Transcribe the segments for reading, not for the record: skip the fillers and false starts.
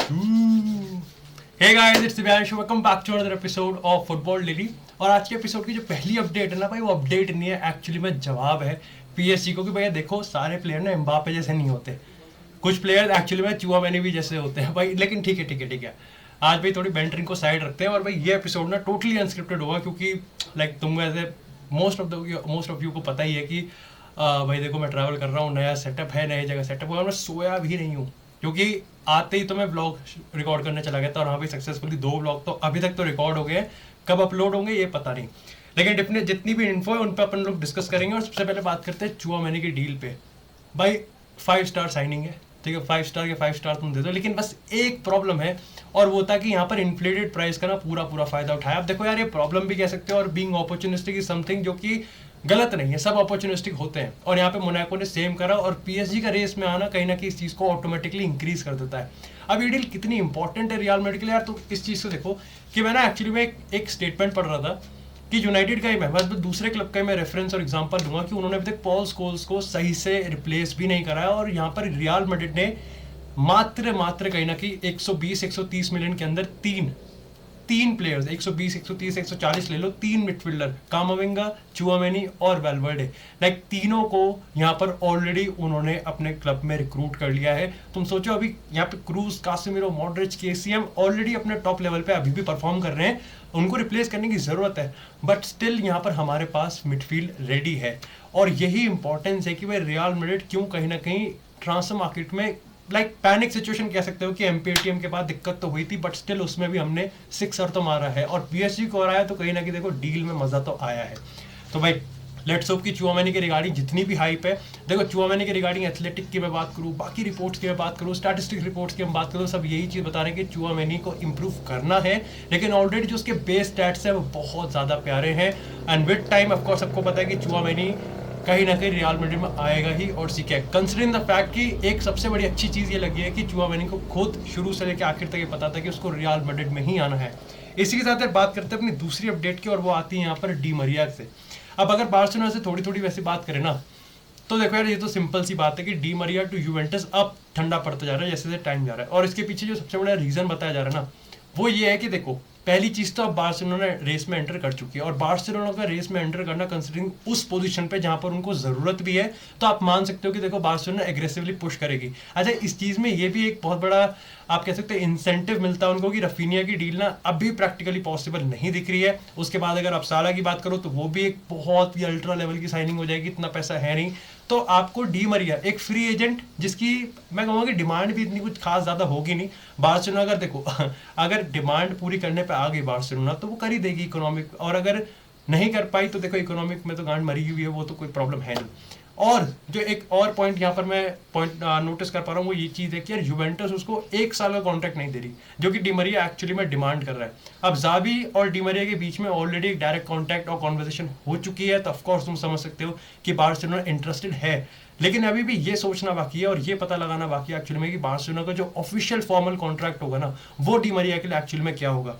Hey guys, it's Divyansh. Welcome back to another episode of Football Daily. और आज के episode की जो पहली अपडेट है ना भाई, वो अपडेट नहीं है, एक्चुअली में जवाब है पीएसजी को कि भैया देखो सारे प्लेयर ना एम्बापे जैसे नहीं होते, कुछ प्लेयर एक्चुअली में चुआमेनी भी जैसे होते हैं भाई। लेकिन ठीक है आज भाई थोड़ी बेंटरिंग को साइड रखते हैं और भाई ये एपिसोड ना टोटली अनस्क्रिप्टेड होगा, क्योंकि लाइक तुम ऐसे मोस्ट ऑफ यू को पता ही है कि भाई देखो मैं ट्रैवल कर रहा हूँ, नया सेटअप है, नई जगह सेटअप हुआ, मैं सोया भी नहीं हूँ क्योंकि आते ही तो मैं ब्लॉग रिकॉर्ड करने चला गया था और वहाँ पे सक्सेसफुली 2 ब्लॉग तो अभी तक तो रिकॉर्ड हो गए, कब अपलोड होंगे ये पता नहीं। लेकिन जितनी भी इन्फो है उन पर अपन लोग डिस्कस करेंगे। और सबसे पहले बात करते हैं चुआमेनी की डील पे। भाई 5 स्टार साइनिंग है, ठीक है, 5 स्टार के 5 स्टार तुम दे दो, लेकिन बस एक प्रॉब्लम है और वो था कि यहाँ पर इन्फ्लेटेड प्राइस का ना पूरा फायदा उठाया। अब देखो यार, ये प्रॉब्लम भी कह सकते हो और बीइंग अपॉर्चुनिस्टिक इज समथिंग जो कि गलत नहीं है, सब अपॉर्चुनिस्टिक होते हैं और यहाँ पे मोनाको ने सेम करा और पीएसजी का रेस में आना कहीं ना कहीं इस चीज़ को ऑटोमेटिकली इंक्रीज कर देता है। अब ये डील कितनी इंपॉर्टेंट है रियल मैड्रिड के लिए यार, तो इस चीज़ को देखो कि मैं ना एक्चुअली में एक स्टेटमेंट पढ़ रहा था कि यूनाइटेड का ही मैं बस दूसरे क्लब का मैं रेफरेंस और एग्जांपल दूंगा कि उन्होंने अभी तक पॉल स्कोल्स को सही से रिप्लेस भी नहीं कराया और यहाँ पर रियल मैड्रिड ने मात्र कहीं ना कहीं 120-130 मिलियन के अंदर तीन प्लेयर्स, 120, 130, 140 ले लो, 3 मिडफील्डर, कामाविंगा, चुआमेनी और वेलवर्डे, लाइक तीनों को यहाँ पर ऑलरेडी उन्होंने अपने क्लब में रिक्रूट कर लिया है। तुम सोचो अभी यहाँ पे cruise, Casemiro, Modric, KCM already अपने टॉप लेवल पे अभी भी परफॉर्म कर रहे हैं, उनको रिप्लेस करने की जरूरत है, बट स्टिल यहाँ पर हमारे पास मिडफील्ड रेडी है। और यही इंपॉर्टेंस है कि भाई रियल मैड्रिड क्यों कहीं ना कहीं ट्रांसफर मार्केट में लाइक पैनिक सिचुएशन कह सकते हो कि एमपीटीएम के बाद दिक्कत तो हुई थी, बट स्टिल उसमें भी हमने 6 तो मारा है और पीएसजी को हराया, तो कहीं ना कहीं देखो डील में मजा तो आया है। तो भाई लेट्स होप कि चुआमेनी के रिगार्डिंग जितनी भी हाइप है, देखो चुआमेनी के रिगार्डिंग एथलेटिक की मैं बात करूँ, बाकी रिपोर्ट्स की मैं बात करूँ, स्टैटिस्टिक रिपोर्ट्स की हम बात करूँ, सब यही चीज़ बता रहे हैं कि चुआमेनी को इंप्रूव करना है, लेकिन ऑलरेडी जो उसके बेस स्टैट्स है वो बहुत ज़्यादा प्यारे हैं एंड विद टाइम ऑफकोर्स सबको पता है कि चुआमेनी कहीं ना कहीं रियल मैड्रिड में आएगा ही और सीखे। कंसिडरिंग द फैक्ट कि एक सबसे बड़ी अच्छी चीज़ ये लगी है कि चुआमेनी को खुद शुरू से लेकर आखिर तक ये पता था कि उसको रियल मैड्रिड में ही आना है। इसी के साथ बात करते हैं अपनी दूसरी अपडेट की और वो आती है यहाँ पर डी मरिया से। अब अगर बार्सिलोना से थोड़ी वैसे बात करें ना, तो देखो यार ये तो सिंपल सी बात है कि डी मरिया टू यूवेंटस अब ठंडा पड़ता जा रहा है जैसे जैसे टाइम जा रहा है, और इसके पीछे जो सबसे बड़ा रीज़न बताया जा रहा है ना, वो ये है कि देखो पहली चीज तो अब बार्सिलोना रेस में एंटर कर चुकी है और बार्सिलोना का रेस में एंटर करना कंसीडरिंग उस पोजीशन पे जहां पर उनको जरूरत भी है, तो आप मान सकते हो कि देखो बार्सिलोना एग्रेसिवली पुश करेगी। अच्छा, इस चीज में ये भी एक बहुत बड़ा आप कह सकते हैं इंसेंटिव मिलता है उनको कि रफीनिया की डील ना अभी प्रैक्टिकली पॉसिबल नहीं दिख रही है। उसके बाद अगर आप साला की बात करो तो वो भी एक बहुत ही अल्ट्रा लेवल की साइनिंग हो जाएगी, इतना पैसा है नहीं, तो आपको डी मरिया एक फ्री एजेंट जिसकी मैं कहूँगा कि डिमांड भी इतनी कुछ खास ज़्यादा होगी नहीं। बार्सिलोना अगर देखो अगर डिमांड पूरी करने पे आ गई बार्सिलोना तो वो कर ही देगी इकोनॉमिक, और अगर नहीं कर पाई तो देखो इकोनॉमिक में तो गांड मरी हुई है, वो तो कोई प्रॉब्लम है नहीं। और जो एक और पॉइंट यहाँ पर मैं पॉइंट नोटिस कर पा रहा हूँ वो ये चीज़ है कि यार यूवेंटस उसको 1 साल का कॉन्ट्रैक्ट नहीं दे रही, जो कि डिमरिया एक्चुअली में डिमांड कर रहा है। अब जावी और डिमरिया के बीच में ऑलरेडी एक डायरेक्ट कॉन्टैक्ट और कॉन्वर्सेशन हो चुकी है, तो ऑफकोर्स तुम समझ सकते हो कि बार्सिलोना इंटरेस्टेड है, लेकिन अभी भी ये सोचना बाकी है और ये पता लगाना बाकी है एक्चुअली में कि बार्सिलोना का जो ऑफिशियल फॉर्मल कॉन्ट्रैक्ट होगा ना वो डिमरिया के लिए एक्चुअली में क्या होगा।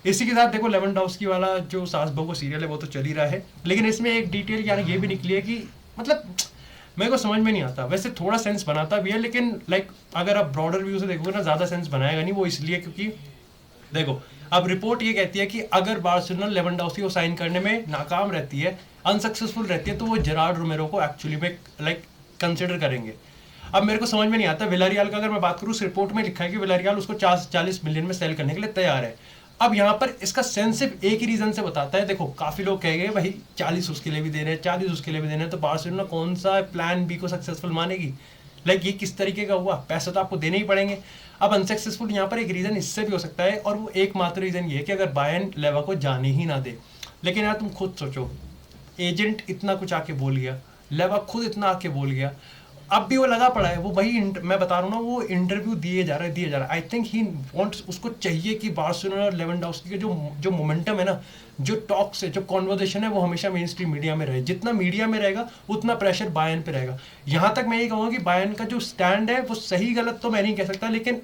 इसी के साथ देखो लेवेंडोव्स्की वाला जो सास बहू सीरियल है वो तो चल ही रहा है, लेकिन इसमें एक डिटेल यानी ये भी निकली है कि मतलब मेरे को समझ में नहीं आता, वैसे थोड़ा सेंस बनाता भी है, लेकिन लाइक अगर आप ब्रॉडर व्यू से देखोगे ना ज़्यादा सेंस बनाएगा नहीं। वो इसलिए क्योंकि देखो अब रिपोर्ट ये कहती है कि अगर बार्सिलोना लेवेंडोव्स्की को साइन करने में नाकाम रहती है, अनसक्सेसफुल रहती है, तो वो जेरार्ड रोमेरो को एक्चुअली में लाइक कंसिडर करेंगे। अब मेरे को समझ में नहीं आता, विलारियल का अगर मैं बात करूँ, उस रिपोर्ट में लिखा है कि विलारियल उसको 40 मिलियन में सेल करने के लिए तैयार है। अब यहाँ पर इसका सेंस सिर्फ एक ही रीजन से बताता है, देखो काफी लोग कह गए भाई 40 उसके लिए भी दे रहे हैं, 40 उसके लिए भी दे रहे हैं, तो बार्सिलोना कौन सा प्लान बी को सक्सेसफुल मानेगी? लाइक ये किस तरीके का हुआ, पैसा तो आपको देने ही पड़ेंगे। अब अनसक्सेसफुल यहाँ पर एक रीजन इससे भी हो सकता है, और वो एकमात्र रीजन ये है कि अगर बायर्न लेवा को जाने ही ना दे। लेकिन यार तुम खुद सोचो, एजेंट इतना कुछ आके बोल गया, लेवा खुद इतना आके बोल गया, अब भी वो लगा पड़ा है, वो वही मैं बता रहा हूँ ना, वो इंटरव्यू दिए जा रहा है। आई थिंक ही वांट्स, उसको चाहिए कि बार्सिलोना और लेवेंडोव्स्की के जो मोमेंटम है ना, जो टॉक्स है, जो कॉन्वर्सेशन है, वो हमेशा मेन स्ट्रीम मीडिया में रहे। जितना मीडिया में रहेगा उतना प्रेशर बायर्न पे रहेगा। यहाँ तक मैं ये कहूँगा कि बायर्न का जो स्टैंड है वो सही गलत तो मैं नहीं कह सकता, लेकिन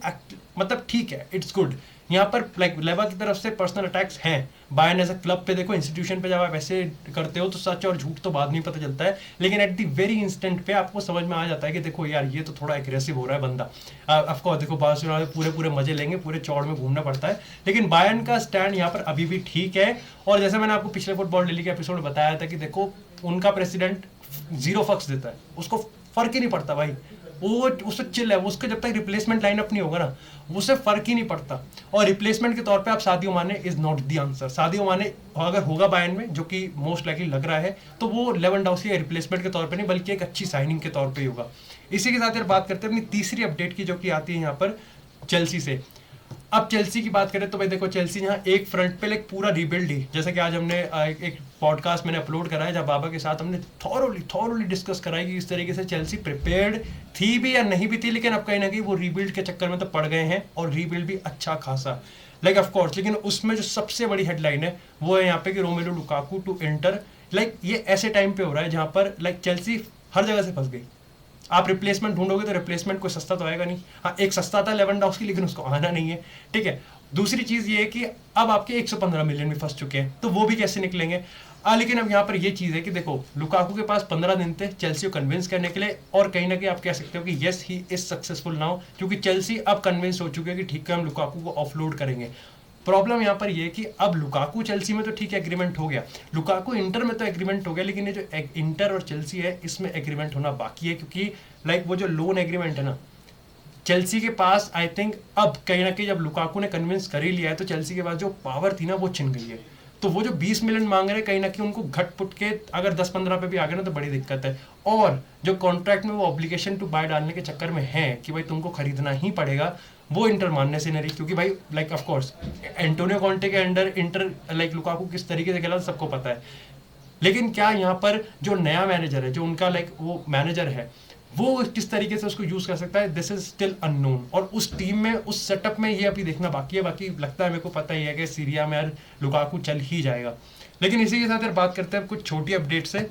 मतलब ठीक है, इट्स गुड। यहाँ पर लाइक लेवा की तरफ से पर्सनल अटैक्स हैं। बायर्न एज अ क्लब पे देखो, इंस्टीट्यूशन पे जब आप ऐसे करते हो तो सच और झूठ तो बाद में पता चलता है, लेकिन एट द वेरी इंस्टेंट पे आपको समझ में आ जाता है कि देखो यार ये तो थोड़ा एग्रेसिव हो रहा है बंदा। ऑफ कोर्स देखो बार्सिलोना में पूरे पूरे मजे लेंगे, पूरे चौड़ में घूमना पड़ता है, लेकिन बायर्न का स्टैंड यहाँ पर अभी भी ठीक है। और जैसे मैंने आपको पिछले फुटबॉल डेली के एपिसोड में बताया था कि देखो उनका प्रेसिडेंट 0 फक्स देता है, उसको फर्क ही नहीं पड़ता भाई, वो उससे चिल है, उसका जब तक रिप्लेसमेंट लाइनअप नहीं होगा ना उसे फर्क ही नहीं पड़ता। और रिप्लेसमेंट के तौर पे आप सादियो माने is not the answer. Sadio माने अगर होगा बायर्न में, जो कि मोस्ट लाइकली लग रहा है, तो वो लेवेंडोव्स्की के रिप्लेसमेंट के तौर पे नहीं बल्कि एक अच्छी साइनिंग के तौर पे ही होगा। इसी के साथ यार बात करते हैं अपनी तीसरी अपडेट की, जो कि आती है यहाँ पर चेल्सी से। अब चेल्सी की बात करें तो भाई देखो चेल्सी यहाँ एक फ्रंट पे एक पूरा रीबिल्ड ही, जैसे कि आज हमने एक पॉडकास्ट मैंने अपलोड करा है जब बाबा के साथ हमने थॉरोली डिस्कस करा है कि इस तरीके से चेल्सी प्रिपेयर्ड थी भी या नहीं भी थी, लेकिन अब कहीं ना कहीं वो रीबिल्ड के चक्कर में तो पड़ गए हैं और रीबिल्ड भी अच्छा खासा लाइक ऑफ कोर्स। लेकिन उसमें जो सबसे बड़ी हेडलाइन है वो है यहाँ पे कि Romelu Lukaku to enter. Like ये ऐसे टाइम पे हो रहा है जहाँ पर लाइक चेल्सी हर जगह से फंस गई। आप रिप्लेसमेंट ढूंढोगे तो रिप्लेसमेंट कोई सस्ता तो आएगा नहीं। हाँ एक सस्ता था लेवेंडोव्स्की, लेकिन उसको आना नहीं है, ठीक है। दूसरी चीज ये है कि अब आपके 115 मिलियन में फंस चुके हैं, तो वो भी कैसे निकलेंगे। लेकिन अब यहाँ पर ये चीज है कि देखो लुकाकू के पास 15 दिन थे चेल्सी को कन्विंस करने के लिए, और कहीं ना कहीं आप कह सकते हो कि yes he is successful now, क्योंकि चेल्सी अब कन्विंस हो चुके हैं कि ठीक है हम लुकाकू को ऑफलोड करेंगे। प्रॉब्लम यहाँ पर ये कि अब लुकाकू चेल्सी में तो ठीक है एग्रीमेंट हो गया, लुकाकू इंटर में तो एग्रीमेंट हो गया, लेकिन ये जो इंटर और चेल्सी है इसमें एग्रीमेंट होना बाकी है, क्योंकि लाइक वो जो लोन एग्रीमेंट है ना चेल्सी के पास, आई थिंक अब कहीं ना कहीं जब लुकाकू ने कन्विंस कर ही लिया है तो चेल्सी के पास जो पावर थी ना वो छिन गई है। तो वो जो 20 मिलियन मांग रहे हैं कहीं ना कहीं उनको घट पुट के अगर 10-15 पे भी आ गए ना तो बड़ी दिक्कत है। और जो कॉन्ट्रैक्ट में वो ऑब्लिगेशन टू बाय डालने के चक्कर में है कि भाई तुमको खरीदना ही पड़ेगा, वो इंटर मानने से नहीं रही, क्योंकि भाई like of course Antonio Conte के अंडर इंटर लाइक लुकाकू किस तरीके से खेला सबको पता है। लेकिन क्या यहाँ पर जो नया मैनेजर है, जो उनका लाइक वो मैनेजर है, वो किस तरीके से उसको यूज कर सकता है, दिस इज स्टिल अननोन। और उस टीम में उस सेटअप में ये अभी देखना बाकी है। बाकी लगता है मेरे को पता ही है कि सीरिया में यार लुकाकू चल ही जाएगा। लेकिन इसी के साथ यार बात करते हैं कुछ छोटी अपडेट से।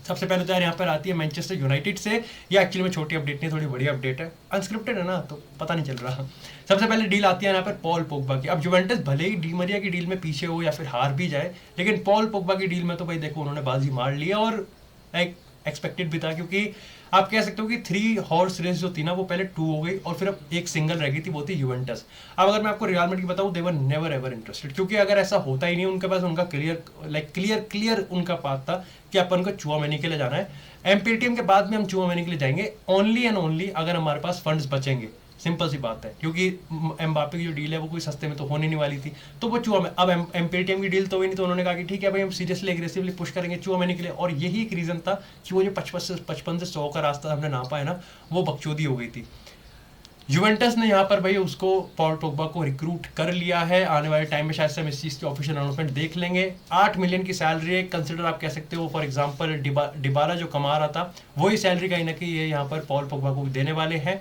सबसे पहले तो यार यहाँ पर आती है मैनचेस्टर यूनाइटेड से। ये एक्चुअली में छोटी अपडेट नहीं, थोड़ी बड़ी अपडेट है, अनस्क्रिप्टेड है ना तो पता नहीं चल रहा। सबसे पहले डील आती है यहाँ पर पॉल पोग्बा की। अब जुवेंटस भले ही डी मरिया की डील में पीछे हो या फिर हार भी जाए, लेकिन पॉल पोग्बा की डील में तो भाई देखो उन्होंने बाजी मार लिया, और लाइक एक्सपेक्टेड भी था, क्योंकि आप कह सकते हो कि 3 हॉर्स रेस जो थी ना वो पहले 2 हो गई और फिर अब एक सिंगल रह गई थी, वो थी यूवेंटस। अब अगर मैं आपको रियल मैड्रिड की बताऊं, दे वर नेवर एवर इंटरेस्टेड, क्योंकि अगर ऐसा होता ही नहीं उनके पास, उनका क्लियर उनका पाथ था कि अपन को चुआमेनी के लिए जाना है। एमपीटीएम के बाद में हम चुआमेनी के लिए जाएंगे ओनली एंड ओनली अगर हमारे पास फंड्स बचेंगे। सिंपल सी बात है, क्योंकि एम्बापे की जो डील है वो कोई सस्ते में तो होने नहीं वाली थी, तो वो चुआ में अब एमपीटीएम की डील तो हुई नहीं, तो उन्होंने कहा कि ठीक है भाई हम सीरियसली एग्रेसिवली पुश करेंगे चुआ मैंने के लिए। और यही एक रीजन था कि वो जो 55 से 100 का रास्ता हमने नापा है ना, वो बकचोदी हो गई थी। यूवेंटस ने यहाँ पर भाई उसको पॉल पोग्बा को रिक्रूट कर लिया है। आने वाले टाइम में शायद से हम इस चीज़ की ऑफिशियल अनाउंसमेंट देख लेंगे। 8 मिलियन की सैलरी है, कंसिडर आप कह सकते हो फॉर एग्जांपल डिबाला जो कमा रहा था वही सैलरी कहीं ना कहीं ये यहाँ पर पॉल पोग्बा को देने वाले हैं।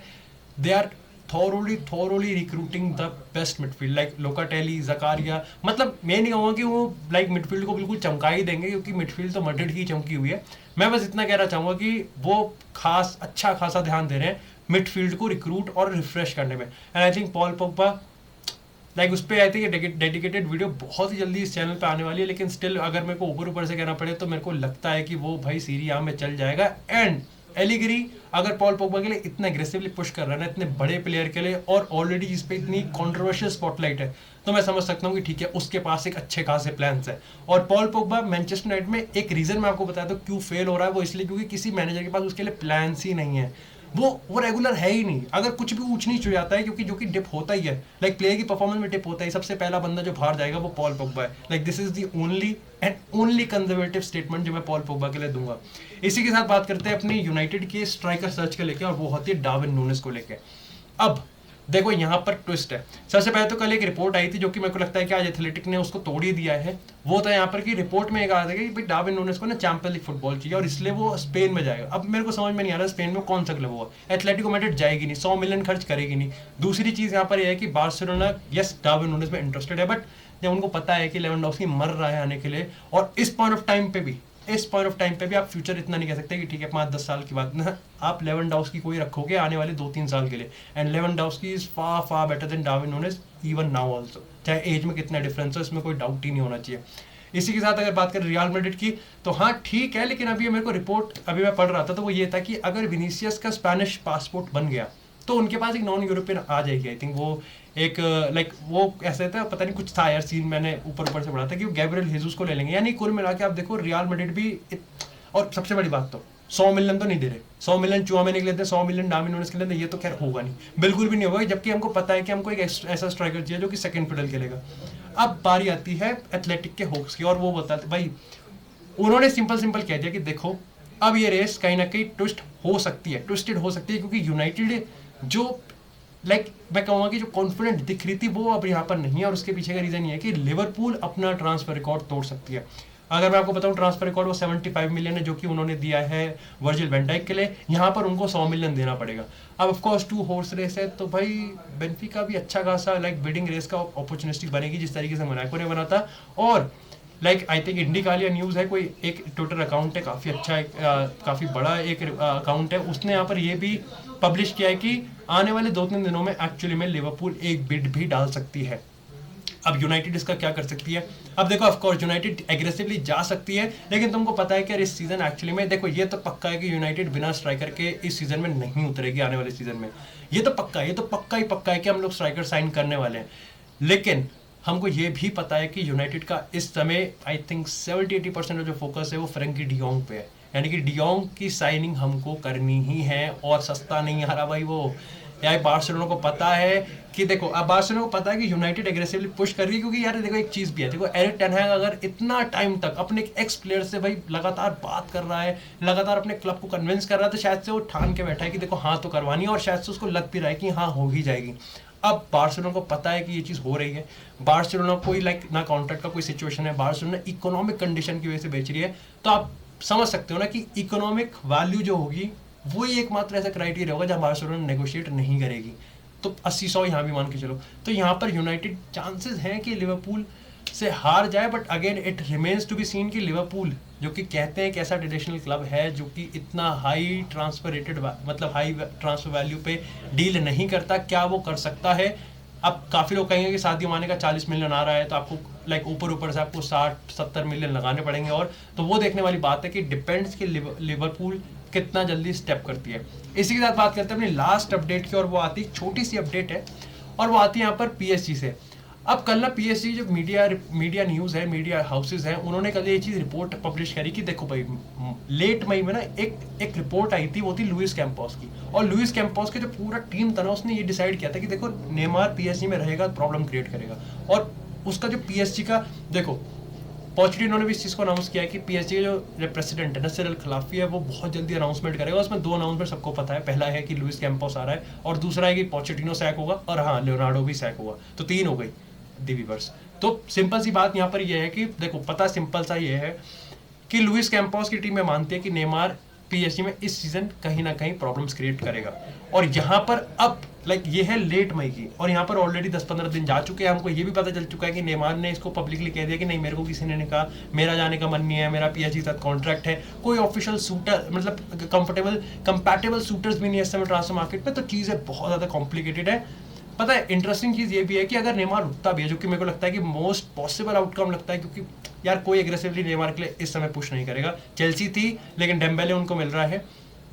They are thoroughly recruiting the best midfield like Locatelli, Zakaria. मतलब मैं नहीं कहूँगा कि वो लाइक मिडफील्ड को बिल्कुल चमका ही देंगे, क्योंकि मिडफील्ड तो मैड्रिड की चमकी हुई है। मैं बस इतना कहना चाहूँगा कि वो अच्छा खासा ध्यान दे रहे हैं मिडफील्ड को रिक्रूट और रिफ्रेश करने में। And I think Paul Pogba like उस पर आई थिंक डेडिकेटेड वीडियो बहुत ही जल्दी इस चैनल पे आने वाली है, लेकिन स्टिल अगर मेरे को ऊपर से कहना पड़े तो मेरे को लगता है कि वो भाई सीरी आ में चल जाएगा। एंड एलिगरी अगर पॉल पोग्बा के लिए इतना एग्रेसिवली पुश कर रहा है ना इतने बड़े प्लेयर के लिए, और ऑलरेडी जिस पे इतनी कंट्रोवर्शियल स्पॉटलाइट है, तो मैं समझ सकता हूँ कि ठीक है उसके पास एक अच्छे खासे प्लान्स है। और पॉल पोग्बा मैनचेस्टर यूनाइटेड में एक रीजन मैं आपको बताया तो क्यों फेल हो रहा है, वो इसलिए क्योंकि किसी मैनेजर के पास उसके लिए प्लान्स ही नहीं है। वो रेगुलर है ही नहीं। अगर कुछ भी ऊंच नीच हो जाता है, क्योंकि जो कि डिप होता ही है, लाइक प्लेयर की परफॉर्मेंस में डिप होता है, सबसे पहला बंदा जो बाहर जाएगा वो पॉल पोग्बा है। Like this is the only conservative statement जो मैं पॉल पोग्बा के लिए दूंगा। इसी के साथ बात करते हैं अपनी यूनाइटेड के स्ट्राइकर सर्च के लेके, और वो होती है डार्विन नूनेस को लेके। अब देखो यहाँ पर ट्विस्ट है। सबसे पहले तो कल एक रिपोर्ट आई थी जो कि मेरे को लगता है कि आज एथलेटिक ने उसको तोड़ ही दिया है। वो था यहाँ पर कि रिपोर्ट में एक आ था कि भाई डार्विन नूनेस को ना चैंपियंस लीग फुटबॉल चाहिए और इसलिए वो स्पेन में जाएगा। अब मेरे को समझ में नहीं आ रहा स्पेन में कौन सा क्लब हुआ। एथलेटिको मैड्रिड जाएगी नहीं, 100 मिलियन खर्च करेगी नहीं। दूसरी चीज़ यहाँ पर यह है कि बार्सिलोना यस डार्विन नूनेस में इंटरेस्टेड है, बट जब उनको पता है कि लेवेंडोव्स्की मर रहा है आने के लिए, और इस पॉइंट ऑफ टाइम पे भी इस पॉइंट ऑफ टाइम पे भी आप फ्यूचर इतना नहीं कह सकते कि ठीक है 5-10 साल की बात ना, आप लेवेंडोव्स्की को ही रखोगे आने वाले 2-3 साल के लिए, and Lewandowski is far far better than Darwin Nunez even now also, चाहे एज में कितना डिफरेंस हो, इसमें कोई डाउट ही नहीं होना चाहिए। इसी के साथ अगर बात करें रियल मैड्रिड की, तो हाँ ठीक है, लेकिन अभी मेरे को रिपोर्ट अभी मैं पढ़ रहा था तो वो ये था कि अगर विनीसियस का स्पेनिश पासपोर्ट बन गया तो उनके पास एक नॉन यूरोपियन आ जाएगी। आई थिंक वो एक लाइक वो ऐसे था, पता नहीं कुछ था यार सीन, मैंने ऊपर से पढ़ा था कि वो गैब्रियल हेजुस को ले लेंगे। यानी कुल मिला के आप देखो रियल मैड्रिड भी और सबसे बड़ी बात तो 100 मिलियन तो नहीं दे रहे, 100 मिलियन चुआमेनी के लेते हैं, 100 मिलियन डार्विन नूनेज के लेते हैं, ये तो खैर होगा नहीं, बिल्कुल भी नहीं होगा, जबकि हमको पता है कि हमको एक ऐसा स्ट्राइकर चाहिए जो कि सेकंड फिडल खेलेगा। अब बारी आती है एथलेटिक के होक्स की, और वो बताते भाई उन्होंने सिंपल कह दिया कि देखो अब ये रेस कहीं ना कहीं ट्विस्ट हो सकती है, ट्विस्टेड हो सकती है, क्योंकि यूनाइटेड जो मैं कहूँगा कि जो कॉन्फिडेंट दिख रही थी वो अब यहाँ पर नहीं है, और उसके पीछे का रीजन ये है कि लिवरपूल अपना ट्रांसफर रिकॉर्ड तोड़ सकती है। अगर मैं आपको बताऊं ट्रांसफर रिकॉर्ड वो 75 मिलियन है जो कि उन्होंने दिया है वर्जिल वैन डाइक के लिए, यहाँ पर उनको 100 मिलियन देना पड़ेगा। अब ऑफ कोर्स 2 हॉर्स रेस है, तो भाई बेनिफिका भी अच्छा खासा बिडिंग रेस का अपॉर्चुनिटी बनेगी जिस तरीके से मोनाको ने बना था। और आई थिंक इंडिकालिया न्यूज़ है, कोई एक ट्विटर अकाउंट है, काफ़ी अच्छा काफ़ी बड़ा एक अकाउंट है, उसने यहाँ पर ये भी पब्लिश किया है कि आने वाले 2-3 दिनों में एक्चुअली में लिवरपूल एक बिड भी डाल सकती है। अब यूनाइटेड इसका क्या कर सकती है? अब देखो ऑफ कोर्स यूनाइटेड एग्रेसिवली जा सकती है, लेकिन तुमको पता है कि यार इस सीजन एक्चुअली में देखो ये तो पक्का है कि यूनाइटेड बिना स्ट्राइकर के इस सीजन में नहीं उतरेगी आने वाले सीजन में, ये तो पक्का है, ये तो पक्का है कि हम लोग स्ट्राइकर साइन करने वाले हैं। लेकिन हमको ये भी पता है कि यूनाइटेड का इस समय आई थिंक 70-80% जो फोकस है वो फ्रैंकी डियोंग पे है, यानी कि डियोंग की साइनिंग हमको करनी ही है, और सस्ता नहीं आ रहा भाई वो। यार बार्सिलोना को पता है कि देखो, अब बार्सिलोना को पता है कि यूनाइटेड एग्रेसिवली पुश कर रही है, क्योंकि यार देखो एक चीज़ भी है, देखो एरिक टेन हैग अगर इतना टाइम तक अपने एक्स प्लेयर से भाई लगातार बात कर रहा है, लगातार अपने क्लब को कन्विंस कर रहा है, तो शायद से वो ठान के बैठा है कि देखो हाँ तो करवानी है, और शायद से उसको लग भी रहा है कि हाँ हो ही जाएगी। अब बार्सिलोना को पता है कि ये चीज़ हो रही है, बार्सिलोना कोई ना कॉन्ट्रैक्ट का कोई सिचुएशन है, बार्सिलोना इकोनॉमिक कंडीशन की वजह से बेच रही है, तो आप समझ सकते हो ना कि इकोनॉमिक वैल्यू जो होगी वही एकमात्र ऐसा क्राइटेरिया होगा जहाँ बार्सिलोना नेगोशिएट नहीं करेगी। तो 80-100 यहाँ भी मान के चलो, तो यहाँ पर यूनाइटेड चांसेस हैं कि लिवरपूल से हार जाए, but again it remains to be seen कि लिवरपूल जो कि कहते हैं कि ऐसा ट्रेडिशनल क्लब है जो कि इतना हाई ट्रांसफर रेटेड मतलब हाई ट्रांसफर वैल्यू पे डील नहीं करता, क्या वो कर सकता है? अब काफ़ी लोग कहेंगे कि सादियो माने का 40 मिलियन आ रहा है, तो आपको ऊपर से आपको 60-70 मिलियन लगाने पड़ेंगे, और तो वो देखने वाली बात है कि डिपेंड्स कि लिवरपूल कितना जल्दी स्टेप करती है। इसी के साथ बात करते हैं अपनी लास्ट अपडेट की, और वो आती है छोटी सी अपडेट है, और वो आती है यहाँ पर पीएसजी से। अब कल ना पीएसजी जो मीडिया न्यूज़ है, मीडिया हाउसेज हैं, उन्होंने कल ये चीज़ रिपोर्ट पब्लिश करी कि देखो भाई लेट मई में ना एक रिपोर्ट आई थी, वो थी लुइस कैंपोस की, और लुइस कैंपोस के जो पूरा टीम था ना उसने ये डिसाइड किया था कि देखो नेमार पीएसजी में रहेगा प्रॉब्लम क्रिएट करेगा, और उसका जो पीएसजी का देखो पोचेटिनो ने भी इस चीज़ को अनाउंस किया है कि पीएसजी का जो प्रेसिडेंट है ना सिरिल खिलाफी है, वो बहुत जल्दी अनाउंसमेंट करेगा। उसमें 2 अनाउंसमेंट सबको पता है, पहला है कि लुइस कैंपोस आ रहा है, और दूसरा है कि पोचेटिनो सैक होगा, और हाँ लियोनार्डो भी सैक होगा, तो 3 हो गई डिवीवर्स। तो सिंपल सी बात यहाँ पर यह है कि देखो पता सिंपल सा ये है कि लुइस कैंपोस की टीम में मानती है कि नेमार पीएसजी में इस सीजन कहीं ना कहीं प्रॉब्लम्स क्रिएट करेगा, और यहाँ पर अब ये है लेट मई की, और यहाँ पर ऑलरेडी 10-15 दिन जा चुके हैं। हमको ये भी पता चल चुका है कि नेमार ने इसको पब्लिकली कह दिया कि नहीं, मेरे को किसी ने कहा मेरा जाने का मन नहीं है, मेरा पीएसजी के साथ कॉन्ट्रैक्ट है, कोई ऑफिशियल सूटर मतलब कंपैटिबल सूटर्स भी नहीं है इस समय ट्रांसफर मार्केट में, तो चीज़ें बहुत ज़्यादा कॉम्प्लिकेटेड है। पता है इंटरेस्टिंग चीज़ ये भी है कि अगर नेमार रुकता भी है, जो कि मेरे को लगता है कि मोस्ट पॉसिबल आउटकम लगता है, क्योंकि यार कोई एग्रेसिवली नेमार के लिए इस समय पुश नहीं करेगा। चेल्सी थी लेकिन डेम्बेले उनको मिल रहा है,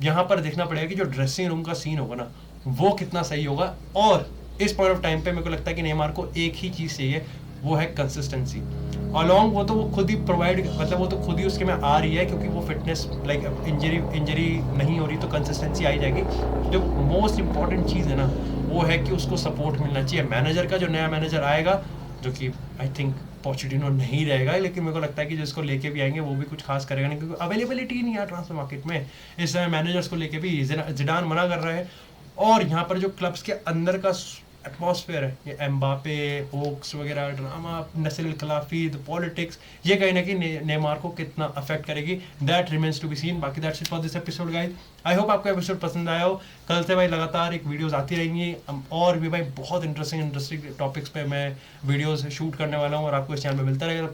यहाँ पर देखना पड़ेगा कि जो ड्रेसिंग रूम का सीन होगा ना वो कितना सही होगा, और इस पॉइंट ऑफ टाइम पे मेरे को लगता है कि नेमार को एक ही चीज़ चाहिए, वो है कंसिस्टेंसी। अलॉन्ग वो तो वो खुद ही प्रोवाइड मतलब वो तो खुद ही उसके में आ रही है, क्योंकि वो फिटनेस इंजरी नहीं हो रही, तो कंसिस्टेंसी आई जाएगी। जो मोस्ट इंपॉर्टेंट चीज़ है ना वो है कि उसको सपोर्ट मिलना चाहिए मैनेजर का, जो नया मैनेजर आएगा, जो कि आई थिंक पोचेटिनो नहीं रहेगा, लेकिन मेरे को लगता है कि जिसको लेके भी आएंगे वो भी कुछ खास करेगा नहीं, क्योंकि अवेलेबिलिटी नहीं है ट्रांसफर मार्केट में इस समय। मैनेजर्स को लेके भी जिडान मना कर रहा है, और यहाँ पर जो क्लब्स के अंदर का एटमॉस्फेयर है, ये एम्बापे होक्स वगैरह ड्रामा, नस्ल खिलाफी, द पॉलिटिक्स, ये कहीं ना कहीं नेमार को कितना अफेक्ट करेगी, that remains to be seen. बाकी that's it for this episode guys. I hope आपको एपिसोड पसंद आया हो। कल से भाई लगातार एक वीडियोस आती रहेंगी, और भी भाई बहुत इंटरेस्टिंग टॉपिक्स पे मैं वीडियोस शूट करने वाला हूँ, और आपको इस चैनल में मिलता रहेगा।